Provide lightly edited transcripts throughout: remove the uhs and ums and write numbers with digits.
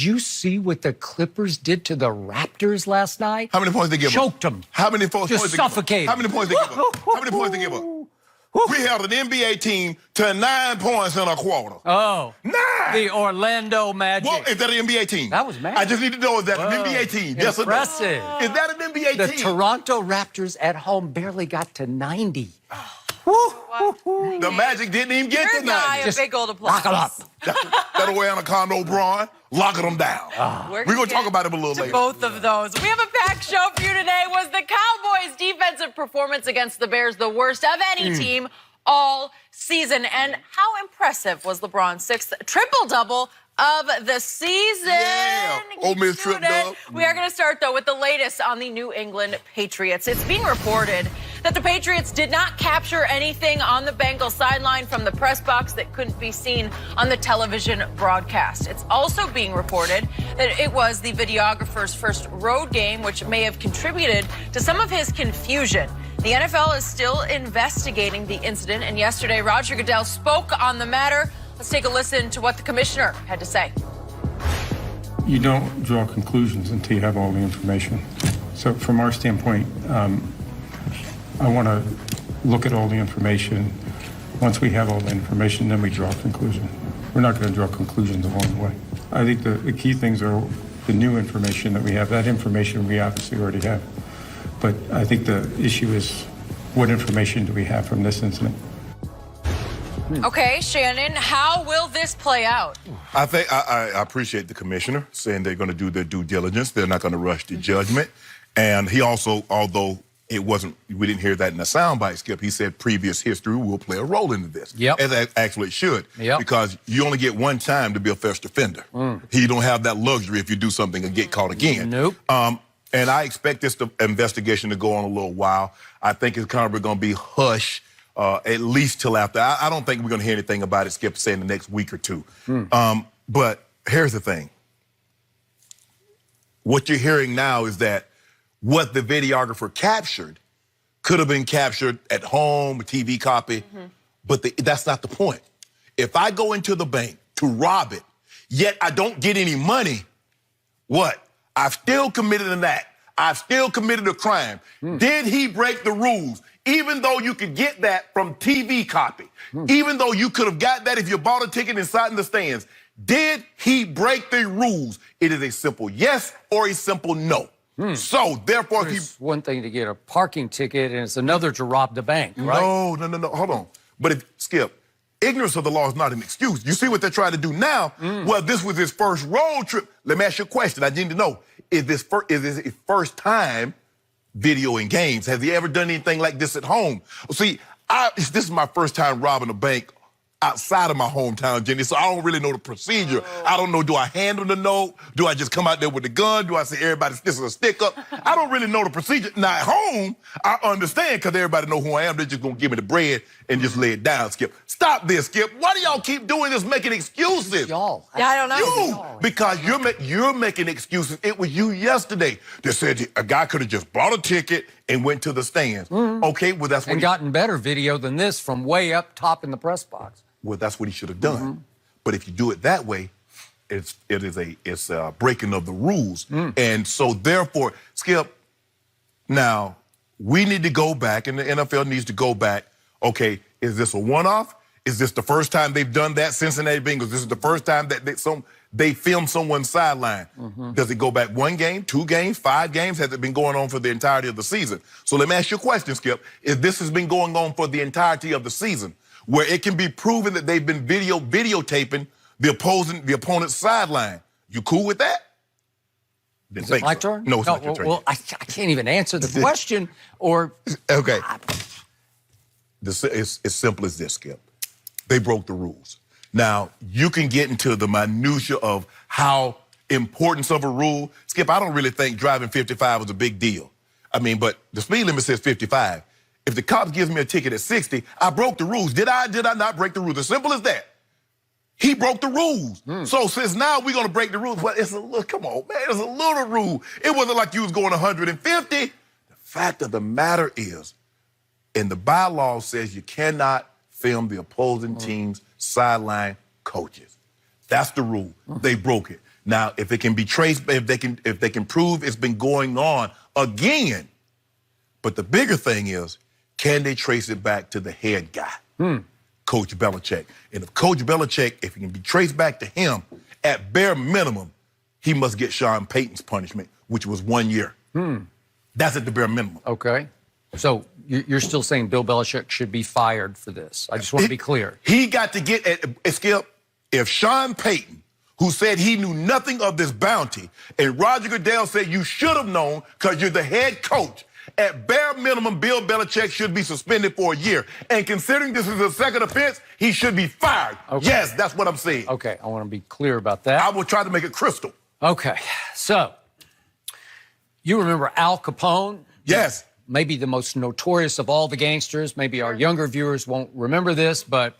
you see what the Clippers did to the Raptors last night? How many points they give up? Choked them. How many points? Just suffocated. How many points they give up? How many points they give up? We held an NBA team to 9 points in a quarter. Oh. 9! The Orlando Magic. Well, is that an NBA team? That was Magic. I just need to know, is that an NBA team? Yes or no? Impressive. Is that an NBA The team? Toronto Raptors at home barely got to 90. The Magic didn't even get to 90. A big old applause. Lock them up. That'll way Anaconda O'Brien, locking them down. We're going to talk about him a little later. Both of those. We have a packed show for you today. Was the Cowboys' defensive performance against the Bears the worst of any team all season? And how impressive was LeBron's sixth triple-double of the season? Yeah. Ole Miss trip dub. We are going to start, though, with the latest on the New England Patriots. It's being reported that the Patriots did not capture anything on the Bengals sideline from the press box that couldn't be seen on the television broadcast. It's also being reported that it was the videographer's first road game, which may have contributed to some of his confusion. The NFL is still investigating the incident, and yesterday Roger Goodell spoke on the matter. Let's take a listen to what the commissioner had to say. You don't draw conclusions until you have all the information. So from our standpoint, I want to look at all the information. Once we have all the information, then we draw a conclusion. We're not going to draw conclusions along the way. I think the key things are the new information that we have. That information we obviously already have. But I think the issue is what information do we have from this incident? Okay, Shannon, how will this play out? I think I appreciate the commissioner saying they're going to do their due diligence. They're not going to rush to judgment. And he also, although it wasn't, we didn't hear that in the soundbite, Skip, he said previous history will play a role into this. Yep. As it actually should. Yep. Because you only get one time to be a first offender. You don't have that luxury if you do something and get caught again. Nope. And I expect this investigation to go on a little while. I think it's kind of going to be hush. At least till after. I don't think we're going to hear anything about it, Skip, say in the next week or two. But here's the thing. What you're hearing now is that what the videographer captured could have been captured at home, a TV copy, but that's not the point. If I go into the bank to rob it, yet I don't get any money, what? I've still committed an act. I've still committed a crime. Did he break the rules? Even though you could get that from TV copy, even though you could have got that if you bought a ticket and sat in the stands, did he break the rules? It is a simple yes or a simple no. So, therefore, It's one thing to get a parking ticket, and it's another to rob the bank, right? No, hold on. But if, Skip, ignorance of the law is not an excuse. You see what they're trying to do now? Well, this was his first road trip. Let me ask you a question. I need to know, is this his first time videoing games? Has he ever done anything like this at home? See, this is my first time robbing a bank outside of my hometown, Jenny, so I don't really know the procedure. I don't know, do I handle the note? Do I just come out there with the gun? Do I say, everybody, this is a stick-up? I don't really know the procedure. Now, at home, I understand because everybody know who I am. They're just going to give me the bread and just lay it down, Skip. Stop this, Skip. Why do y'all keep doing this, making excuses? Y'all. Yeah, I don't know. You, because you're making excuses. It was you yesterday that said a guy could have just bought a ticket and went to the stands. Okay, well, that's what And gotten better video than this from way up top in the press box. Well, that's what he should have done. But if you do it that way, it's a breaking of the rules. And so, therefore, Skip, now, we need to go back, and the NFL needs to go back. Okay, is this a one-off? Is this the first time they've done that, Cincinnati Bengals? This is the first time that they filmed someone's sideline. Does it go back 1 game, 2 games, 5 games? Has it been going on for the entirety of the season? So let me ask you a question, Skip. If this has been going on for the entirety of the season, where it can be proven that they've been videotaping the opponent's sideline, you cool with that? Is it my turn? No, it's not your turn. Well, I can't even answer the question, or... Okay. It's as simple as this, Skip. They broke the rules. Now, you can get into the minutia of how importance of a rule. Skip, I don't really think driving 55 was a big deal. I mean, but the speed limit says 55. If the cop gives me a ticket at 60, I broke the rules. Did I not break the rules? As simple as that. He broke the rules. So since now we're going to break the rules, well, it's a little, come on, man, it's a little rule. It wasn't like you was going 150. The fact of the matter is, and the bylaw says you cannot film the opposing team's sideline coaches. That's the rule. They broke it. Now, if it can be traced, if they can prove it's been going on again, but the bigger thing is, can they trace it back to the head guy, Coach Belichick? And if Coach Belichick, if it can be traced back to him, at bare minimum, he must get Sean Payton's punishment, which was 1 year. That's at the bare minimum. Okay. So you're still saying Bill Belichick should be fired for this? I just want to be clear. He got to get, Skip, if Sean Payton, who said he knew nothing of this bounty, and Roger Goodell said you should have known because you're the head coach, at bare minimum, Bill Belichick should be suspended for a year. And considering this is a second offense, he should be fired. Okay. Yes, that's what I'm saying. Okay, I want to be clear about that. I will try to make it crystal. Okay, so you remember Al Capone? Yes. Maybe the most notorious of all the gangsters. Maybe our younger viewers won't remember this, but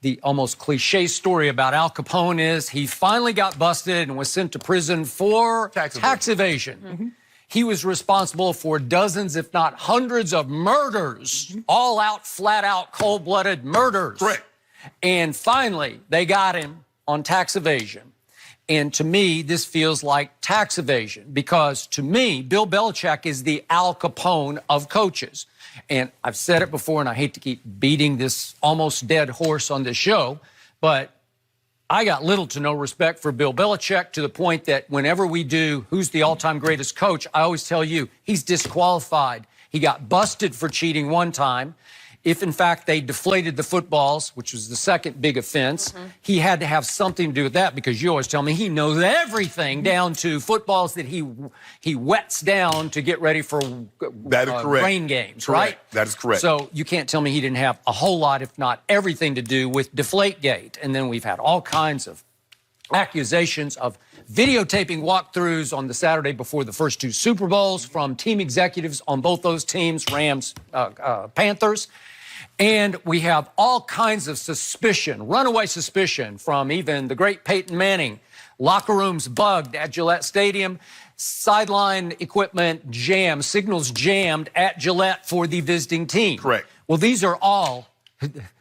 the almost cliche story about Al Capone is he finally got busted and was sent to prison for tax evasion. He was responsible for dozens, if not hundreds, of murders, all out, flat out, cold-blooded murders. Correct. And finally, they got him on tax evasion. And to me, this feels like tax evasion because to me, Bill Belichick is the Al Capone of coaches. And I've said it before, and I hate to keep beating this almost dead horse on this show, but I got little to no respect for Bill Belichick to the point that whenever we do who's the all-time greatest coach, I always tell you he's disqualified. He got busted for cheating one time. If, in fact, they deflated the footballs, which was the second big offense, he had to have something to do with that because you always tell me he knows everything down to footballs that he wets down to get ready for rain games, right? That is correct. So you can't tell me he didn't have a whole lot, if not everything, to do with Deflategate. And then we've had all kinds of accusations of videotaping walkthroughs on the Saturday before the first two Super Bowls from team executives on both those teams, Rams, Panthers. And we have all kinds of suspicion, runaway suspicion from even the great Peyton Manning. Locker rooms bugged at Gillette Stadium. Sideline equipment jammed, signals jammed at Gillette for the visiting team. Correct. Well, these are all,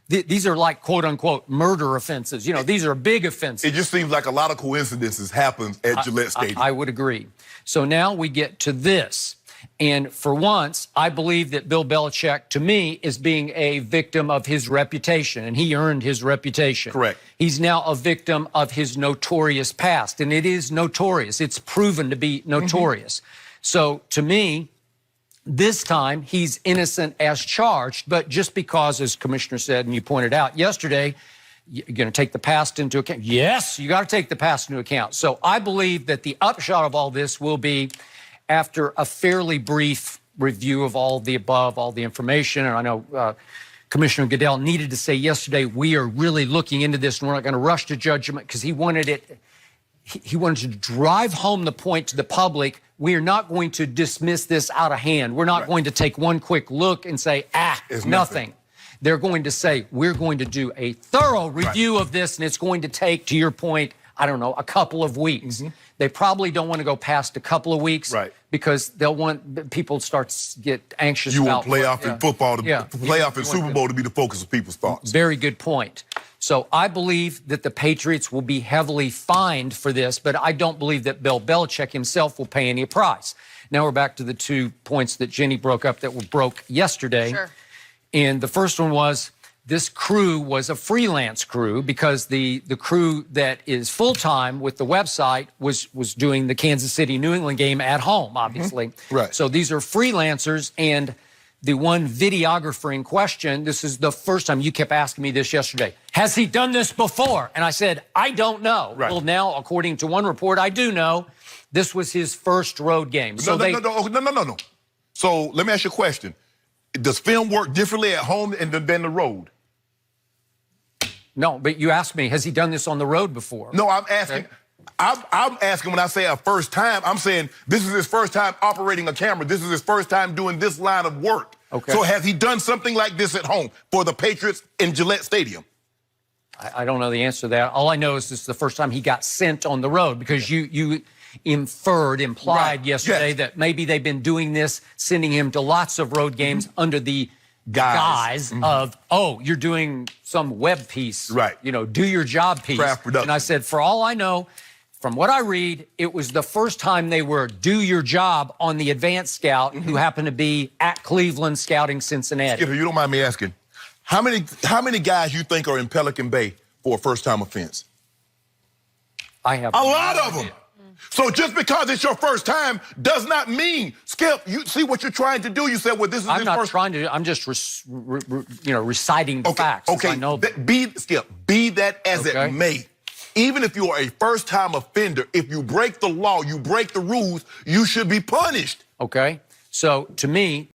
these are like quote unquote murder offenses. You know, these are big offenses. It just seems like a lot of coincidences happen at Gillette Stadium. I would agree. So now we get to this. And for once, I believe that Bill Belichick, to me, is being a victim of his reputation, and he earned his reputation. Correct. He's now a victim of his notorious past, and it is notorious. It's proven to be notorious. So to me, this time, he's innocent as charged, but just because, as Commissioner said, and you pointed out yesterday, you're going to take the past into account. Yes, you got to take the past into account. So I believe that the upshot of all this will be, after a fairly brief review of all the above, all the information, and I know Commissioner Goodell needed to say yesterday, we are really looking into this and we're not going to rush to judgment because he wanted it, he wanted to drive home the point to the public. We are not going to dismiss this out of hand. We're not going to take one quick look and say, it's nothing. They're going to say, we're going to do a thorough review of this, and it's going to take, to your point, I don't know, a couple of weeks. They probably don't want to go past a couple of weeks because they'll want people to get anxious you about want playoff in football, playoff and Super Bowl to be the focus of people's thoughts. Very good point. So I believe that the Patriots will be heavily fined for this, but I don't believe that Bill Belichick himself will pay any price. Now we're back to the 2 points that Jenny broke up that were broke yesterday. Sure. And the first one was, this crew was a freelance crew because the crew that is full-time with the website was doing the Kansas City New England game at home, obviously. Right. So these are freelancers, and the one videographer in question, this is the first time, you kept asking me this yesterday, has he done this before? And I said, I don't know. Right. Well, now, according to one report, I do know. This was his first road game. So No. So let me ask you a question. Does film work differently at home than the road? No, but you asked me, has he done this on the road before? No, I'm asking. I'm asking when I say a first time, I'm saying this is his first time operating a camera. This is his first time doing this line of work. Okay. So has he done something like this at home for the Patriots in Gillette Stadium? I don't know the answer to that. All I know is this is the first time he got sent on the road because you implied yesterday that maybe they've been doing this, sending him to lots of road games under the guise of, oh, you're doing some web piece. Right. You know, do your job piece. Craft production. And I said, for all I know, From what I read, it was the first time they were do your job on the advanced scout who happened to be at Cleveland scouting Cincinnati. If you don't mind me asking, how many guys you think are in Pelican Bay for a first-time offense? I have a lot of them. So just because it's your first time does not mean, Skip, you see what you're trying to do. You said, well, this is I'm his not first. trying to. I'm just, reciting the facts as I know them. Skip, be that as it may. Even if you are a first-time offender, if you break the law, you break the rules, you should be punished. Okay? So, to me,